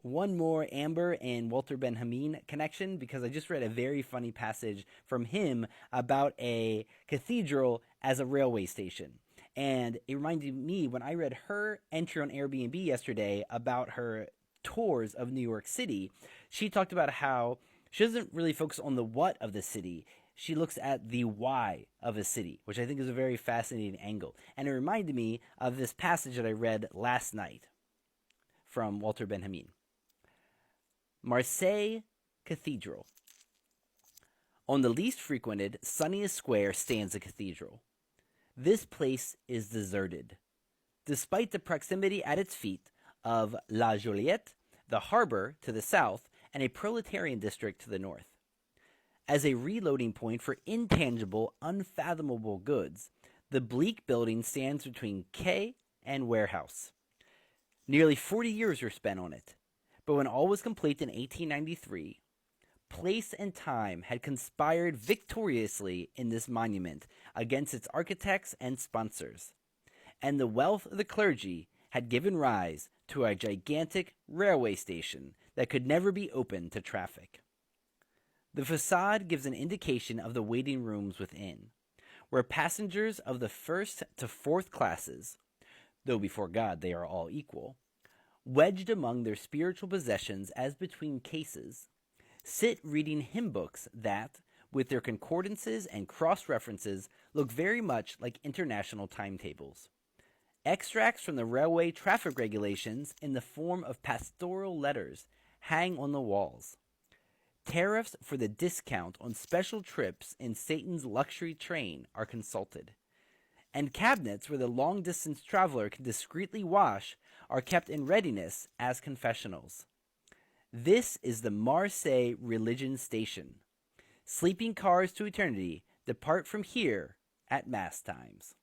one more Amber and Walter Benjamin connection because I just read a very funny passage from him about a cathedral as a railway station. And it reminded me when I read her entry on Airbnb yesterday about her tours of New York City. She talked about how she doesn't really focus on the what of the city. She looks at the why of a city, which I think is a very fascinating angle. And it reminded me of this passage that I read last night from Walter Benjamin. Marseilles Cathedral. On the least frequented, sunniest square stands a cathedral. This place is deserted, despite the proximity at its feet of La Joliette, the harbor to the south, and a proletarian district to the north. As a reloading point for intangible, unfathomable goods, the bleak building stands between quay and warehouse. Nearly 40 years were spent on it, but when all was complete in 1893, place and time had conspired victoriously in this monument against its architects and sponsors, and the wealth of the clergy had given rise to a gigantic railway station that could never be opened to traffic. The facade gives an indication of the waiting rooms within, where passengers of the first to fourth classes, though before God they are all equal, wedged among their spiritual possessions as between cases, sit reading hymn books that, with their concordances and cross-references, look very much like international timetables. Extracts from the railway traffic regulations in the form of pastoral letters hang on the walls. Tariffs for the discount on special trips in Satan's luxury train are consulted, and cabinets where the long-distance traveler can discreetly wash are kept in readiness as confessionals. This is the Marseilles Religion Station. Sleeping cars to eternity depart from here at Mass times.